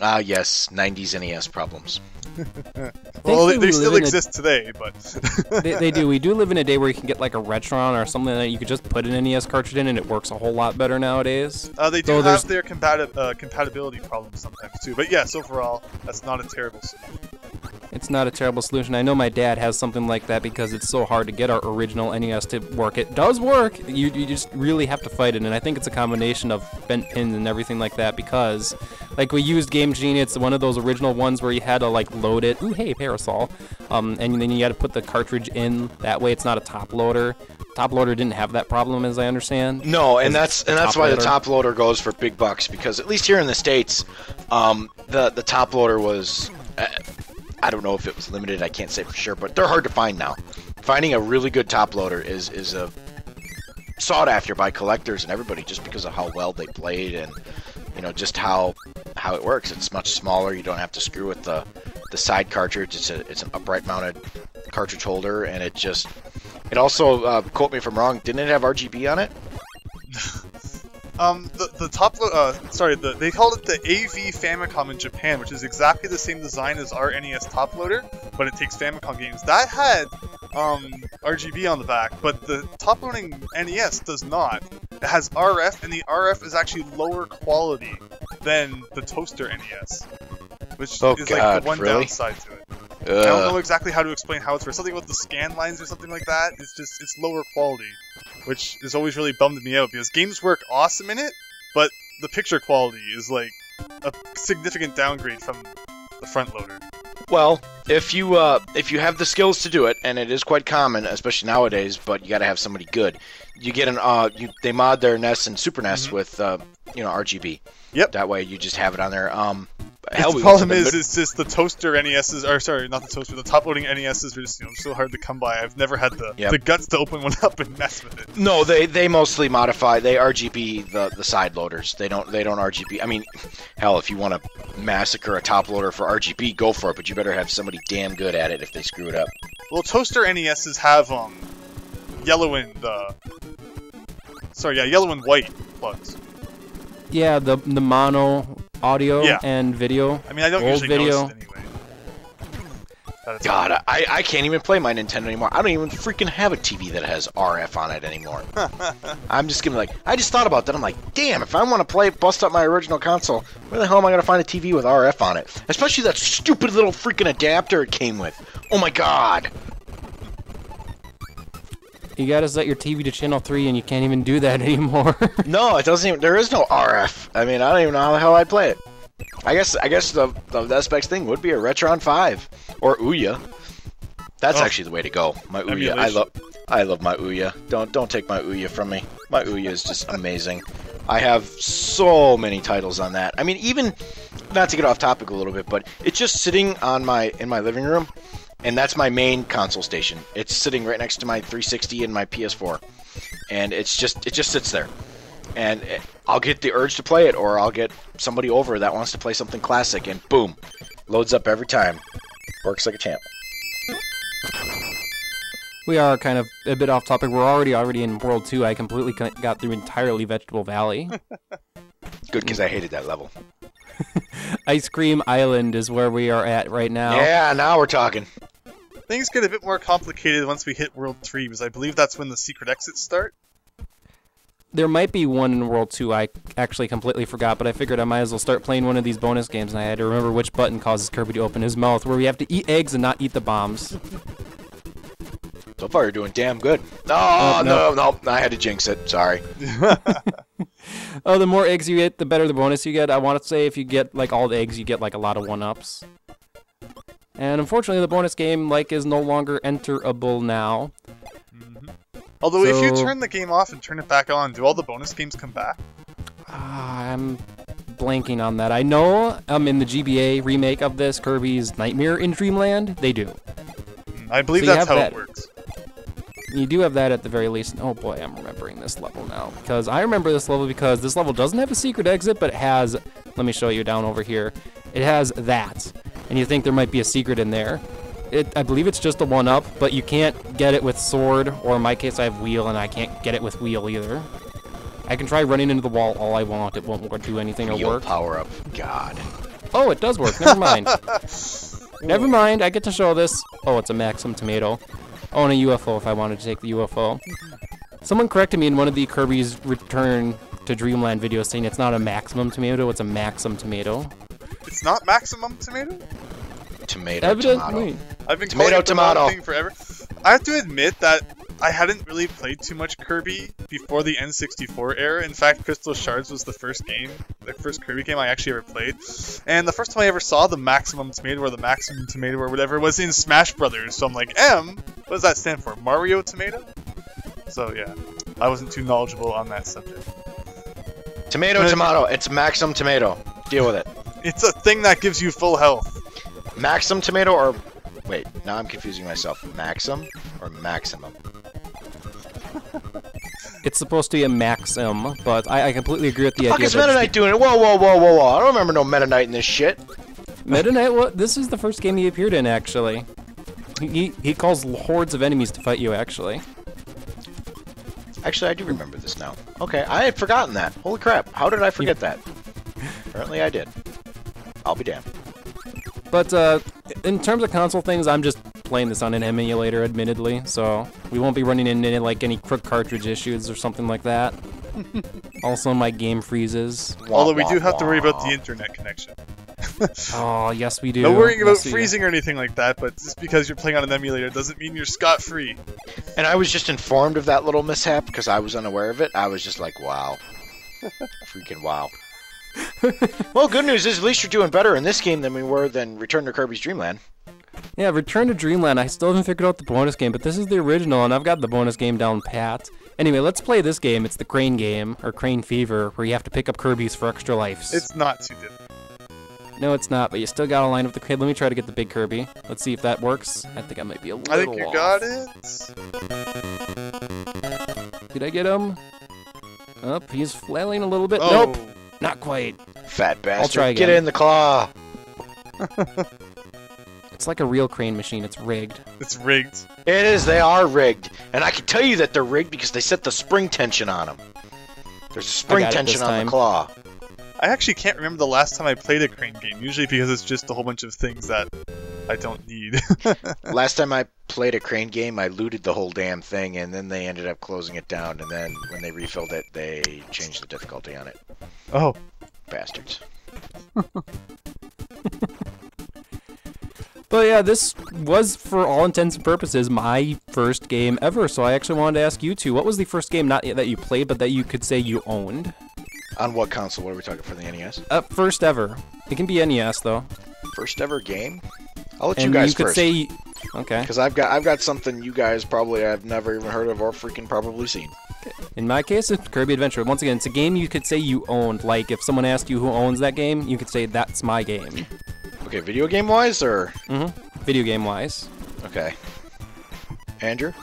Ah, yes, 90s NES problems. Well, Thankfully, they we still live in exist today, but they do. We do live in a day where you can get like a Retron or something that you could just put an NES cartridge in and it works a whole lot better nowadays. they do So there's have their compatibility problems sometimes too. But yes, overall, that's not a terrible solution. It's not a terrible solution. I know my dad has something like that because it's so hard to get our original NES to work. It does work. You just really have to fight it, and I think it's a combination of bent pins and everything like that because, like, we used Game Genie. It's one of those original ones where you had to, like, load it. Ooh, hey, parasol. And then you had to put the cartridge in. That way it's not a top loader. Top loader didn't have that problem, as I understand. No, and that's why the loader. top loader goes for big bucks, because at least here in the States, the top loader was... I don't know if it was limited, I can't say for sure, but they're hard to find now. Finding a really good top loader is sought after by collectors and everybody just because of how well they played and, you know, just how it works. It's much smaller. You don't have to screw with the side cartridge. It's an upright mounted cartridge holder, and it also, quote me if I'm wrong, didn't it have RGB on it? The top, they called it the AV Famicom in Japan, which is exactly the same design as our NES top loader, but it takes Famicom games. That had RGB on the back, but the top loading NES does not. It has RF, and the RF is actually lower quality than the toaster NES, which is like the one downside to it. I don't know exactly how to explain how it's for something about the scan lines or something like that. It's lower quality, which has always really bummed me out because games work awesome in it, but the picture quality is like a significant downgrade from the front loader. Well, if you have the skills to do it, and it is quite common, especially nowadays, but you got to have somebody good. You get they mod their NES and Super NES with RGB. Yep. That way you just have it on there. The problem is, it's just the toaster NESs, or sorry, not the toaster, the top-loading NESs are just so hard to come by. I've never had the guts to open one up and mess with it. No, they mostly modify. They RGB the side loaders. They don't RGB. I mean, hell, if you want to massacre a top loader for RGB, go for it. But you better have somebody damn good at it if they screw it up. Well, toaster NESs have yellow and white plugs. Yeah, the mono audio and video. I mean, I don't old usually video. notice it anyway. God, I can't even play my Nintendo anymore. I don't even freaking have a TV that has RF on it anymore. I'm just gonna I just thought about that. I'm like, damn, if I want to bust up my original console, where the hell am I gonna find a TV with RF on it? Especially that stupid little freaking adapter it came with. Oh my god. You gotta set your TV to channel 3 and you can't even do that anymore. No, it doesn't even. There is no RF. I mean, I don't even know how the hell I'd play it. I guess the best thing would be a Retron 5 or Ouya. That's actually the way to go. My Ouya, I love my Ouya. Don't take my Ouya from me. My Ouya is just amazing. I have so many titles on that. I mean, even not to get off topic a little bit, but it's just sitting in my living room. And that's my main console station. It's sitting right next to my 360 and my PS4, and it just sits there. And I'll get the urge to play it, or I'll get somebody over that wants to play something classic, and boom, loads up every time. Works like a champ. We are kind of a bit off topic. We're already in World 2. I completely got through entirely Vegetable Valley. Good, because I hated that level. Ice Cream Island is where we are at right now. Yeah, now we're talking. Things get a bit more complicated once we hit World 3, because I believe that's when the secret exits start. There might be one in World 2. I actually completely forgot, but I figured I might as well start playing one of these bonus games, and I had to remember which button causes Kirby to open his mouth, where we have to eat eggs and not eat the bombs. So far, you're doing damn good. Oh, no, I had to jinx it. Sorry. Oh, the more eggs you get, the better the bonus you get. I want to say if you get, like, all the eggs, you get, like, a lot of 1-ups. And unfortunately, the bonus game, like, is no longer enterable now. Mm-hmm. Although, if you turn the game off and turn it back on, do all the bonus games come back? I'm blanking on that. I know in the GBA remake of this, Kirby's Nightmare in Dreamland, they do. I believe that's how it works. You do have that at the very least. Oh boy, I'm remembering this level now. Because I remember this level because this level doesn't have a secret exit, but it has, let me show you down over here, it has that. And you think there might be a secret in there. I believe it's just a 1-up, but you can't get it with sword, or in my case I have wheel, and I can't get it with wheel either. I can try running into the wall all I want, it won't do anything or work. Power up, God. Oh, it does work. Never mind. Never mind. I get to show this. Oh, it's a Maximum Tomato. Oh, and a UFO if I wanted to take the UFO. Someone corrected me in one of the Kirby's Return to Dreamland videos saying it's not a Maximum Tomato, it's a Maxim Tomato. It's not Maximum Tomato? Tomato. Evidently. I've been Tomato, calling it the wrong tomato. thing forever. I have to admit that I hadn't really played too much Kirby before the N64 era. In fact, Crystal Shards was the first Kirby game I actually ever played. And the first time I ever saw the Maximum Tomato or the Maximum Tomato or whatever was in Smash Brothers. So I'm like, what does that stand for? Mario Tomato? So yeah, I wasn't too knowledgeable on that subject. Tomato, tomato. It's Maxim Tomato. Deal with it. It's a thing that gives you full health. Maxim Tomato or... Wait, now I'm confusing myself. Maxim or Maximum? It's supposed to be a Maxim, but I completely agree with the Fuck idea is that... Meta Knight doing it? Whoa, whoa, whoa, whoa, whoa. I don't remember no Meta Knight in this shit. Meta Knight, well, this is the first game he appeared in, actually. He calls hordes of enemies to fight you, actually. Actually, I do remember this now. Okay, I had forgotten that. Holy crap, how did I forget that? Apparently I did. I'll be damned. But in terms of console things, I'm just playing this on an emulator, admittedly, so we won't be running into any crook cartridge issues or something like that. Also, my game freezes. Although we do have to worry about the internet connection. Oh, yes we do. No worrying about Yes, we do. freezing or anything like that, but just because you're playing on an emulator doesn't mean you're scot-free. And I was just informed of that little mishap because I was unaware of it. I was just like, wow. Freaking wow. Well, good news is at least you're doing better in this game than we were than Return to Kirby's Dream Land. Yeah, Return to Dreamland. I still haven't figured out the bonus game, but this is the original, and I've got the bonus game down pat. Anyway, let's play this game. It's the Crane game, or Crane Fever, where you have to pick up Kirby's for extra lives. It's not too difficult. No, it's not, but you still gotta line up the crane. Let me try to get the big Kirby. Let's see if that works. I think I might be a little I think you off. got it. Did I get him? Oh, he's flailing a little bit. Oh. Nope, not quite. Fat bastard. I'll try Get again. in the claw. It's like a real crane machine. It's rigged. It's rigged. It is. They are rigged. And I can tell you that they're rigged because they set the spring tension on them. There's a spring got it tension this on time. the claw. I actually can't remember the last time I played a crane game, usually because it's just a whole bunch of things that I don't need. Last time I played a crane game, I looted the whole damn thing, and then they ended up closing it down, and then when they refilled it, they changed the difficulty on it. Oh. Bastards. But yeah, this was, for all intents and purposes, my first game ever. So I actually wanted to ask you two, what was the first game not that you played, but that you could say you owned? On what console? What are we talking for the NES? First ever. It can be NES though. First ever game? I'll let And you guys you could first. say, okay. Because I've got something you guys probably have never even heard of or freaking probably seen. In my case, it's Kirby Adventure. Once again, it's a game you could say you owned. Like, if someone asked you who owns that game, you could say, that's my game. Okay, video game wise or? Video game wise. Okay. Andrew?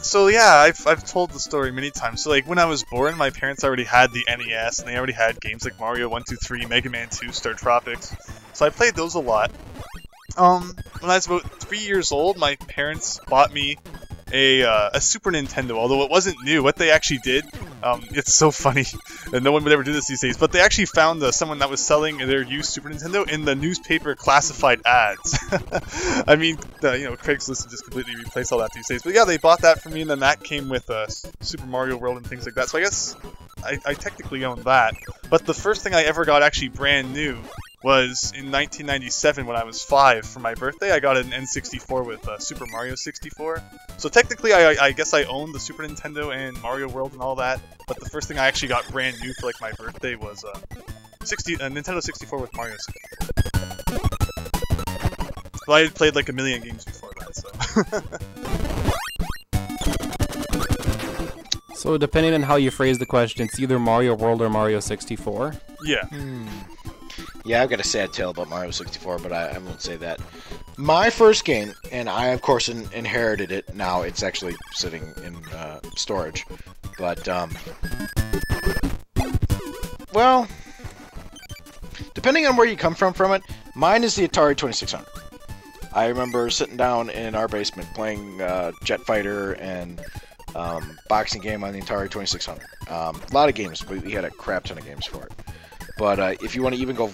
So yeah, I've told the story many times. So like when I was born, my parents already had the NES, and they already had games like Mario 1, 2, 3, Mega Man 2, Star Tropics. So I played those a lot. When I was about 3 years old, my parents bought me a Super Nintendo, although it wasn't new. What they actually did, it's so funny, and no one would ever do this these days, but they actually found someone that was selling their used Super Nintendo in the newspaper classified ads. I mean, Craigslist just completely replaced all that these days. But yeah, they bought that for me, and then that came with Super Mario World and things like that. So I guess I technically own that. But the first thing I ever got actually brand new was in 1997 when I was 5 for my birthday. I got an N64 with Super Mario 64. So technically I guess I owned the Super Nintendo and Mario World and all that, but the first thing I actually got brand new for like my birthday was Nintendo 64 with Mario 64. Well, I had played like a million games before that, so. So depending on how you phrase the question, it's either Mario World or Mario 64. Yeah. Yeah, I've got a sad tale about Mario 64, but I won't say that. My first game, and I of course inherited it. Now it's actually sitting in storage, but well, depending on where you come from it, mine is the Atari 2600. I remember sitting down in our basement playing Jet Fighter and boxing game on the Atari 2600. A lot of games, we had a crap ton of games for it. But if you want to even go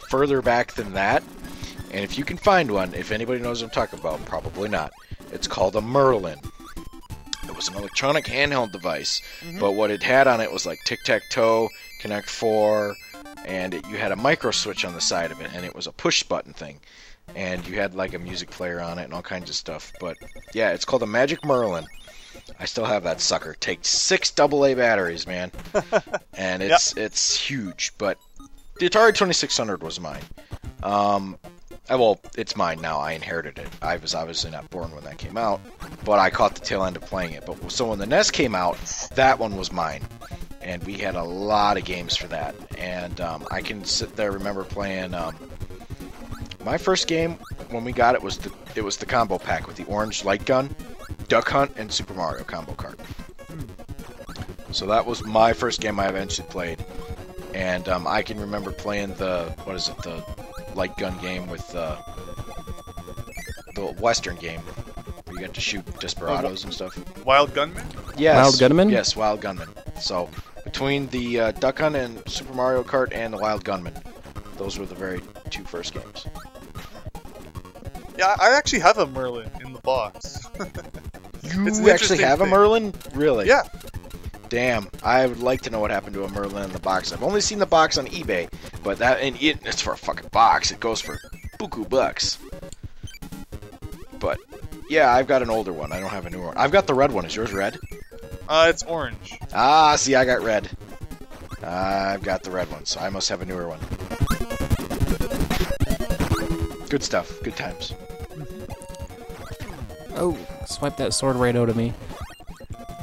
further back than that. And if you can find one, if anybody knows what I'm talking about, probably not. It's called a Merlin. It was an electronic handheld device, but what it had on it was like tic-tac-toe, Connect 4, and you had a micro switch on the side of it, and it was a push button thing. And you had like a music player on it and all kinds of stuff. But yeah, it's called a Magic Merlin. I still have that sucker. Takes 6 AA batteries, man. And it's huge. But the Atari 2600 was mine. Well, it's mine now. I inherited it. I was obviously not born when that came out, but I caught the tail end of playing it. But so when the NES came out, that one was mine. And we had a lot of games for that. And I can sit there remember playing... my first game when we got it was the combo pack with the orange light gun, Duck Hunt, and Super Mario Combo Cart. So that was my first game I eventually played, and I can remember playing the light gun game with the Western game where you got to shoot desperados and stuff. Wild Gunman? Yes. Wild Gunman? Yes, Wild Gunman. So between the Duck Hunt and Super Mario Kart and the Wild Gunman, those were the very 2 first games. Yeah, I actually have a Merlin in the box. You actually have a Merlin? Really? Yeah. Damn, I would like to know what happened to a Merlin in the box. I've only seen the box on eBay, but it's for a fucking box. It goes for buku bucks. But yeah, I've got an older one. I don't have a newer one. I've got the red one. Is yours red? It's orange. Ah, see, I got red. I've got the red one, so I must have a newer one. Good stuff. Good times. Oh, swipe that sword right out of me.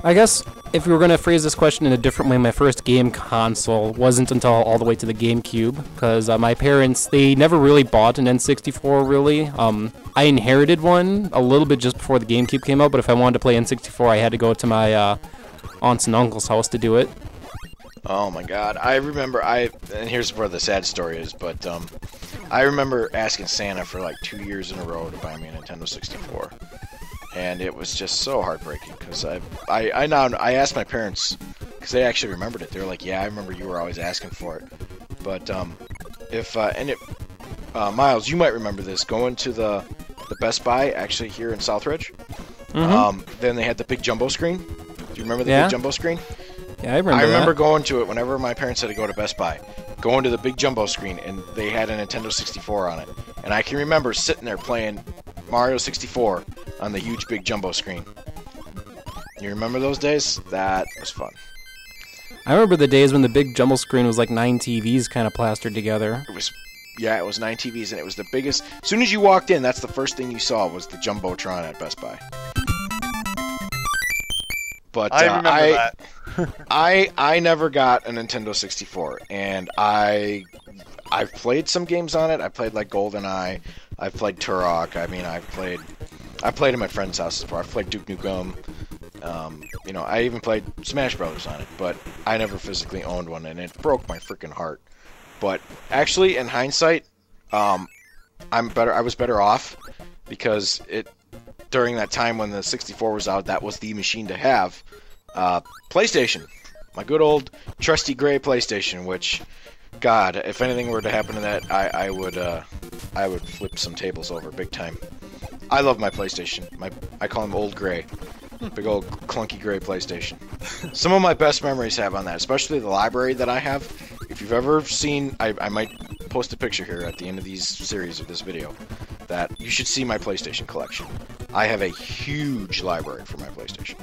I guess if we were going to phrase this question in a different way, my first game console wasn't until all the way to the GameCube, because my parents, they never really bought an N64, really. I inherited one a little bit just before the GameCube came out, but if I wanted to play N64, I had to go to my aunts and uncle's house to do it. Oh my god, I remember, and here's where the sad story is, but I remember asking Santa for like 2 years in a row to buy me a Nintendo 64. And it was just so heartbreaking, because I asked my parents, because they actually remembered it. They were like, yeah, I remember you were always asking for it. But Miles, you might remember this, going to the Best Buy, actually here in Southridge. Then they had the big jumbo screen. Do you remember the big jumbo screen? Yeah, I remember going to it whenever my parents had to go to Best Buy. Going to the big jumbo screen, and they had a Nintendo 64 on it. And I can remember sitting there playing Mario 64 on the huge big jumbo screen. You remember those days? That was fun. I remember the days when the big jumbo screen was like 9 TVs kind of plastered together. It was 9 TVs, and it was the biggest. As soon as you walked in, that's the first thing you saw was the Jumbotron at Best Buy. But I remember that. I never got a Nintendo 64, and I've played some games on it. I played like GoldenEye. I've played Turok. I mean, I played at my friend's house before. I've played Duke Nukem. I even played Smash Brothers on it, but I never physically owned one, and it broke my freaking heart. But actually, in hindsight, I was better off, because during that time when the 64 was out, that was the machine to have. PlayStation, my good old trusty gray PlayStation, which, God, if anything were to happen to that, I would flip some tables over big time. I love my PlayStation. I call him Old Gray. Big old clunky gray PlayStation. Some of my best memories have on that, especially the library that I have. If you've ever seen, I might post a picture here at the end of these series of this video, that you should see my PlayStation collection. I have a huge library for my PlayStation.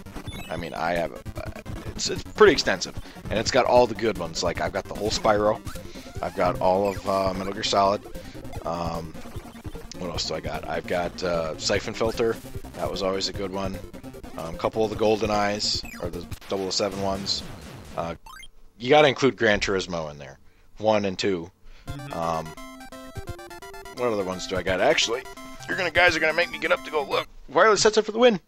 I mean, it's pretty extensive, and it's got all the good ones. Like, I've got the whole Spyro. I've got all of Metal Gear Solid. What else do I got? I've got Siphon Filter. That was always a good one. A couple of the GoldenEyes, or the 007 ones. You got to include Gran Turismo in there. 1 and 2. What other ones do I got? Actually, guys are gonna make me get up to go look. Wireless headset for the win.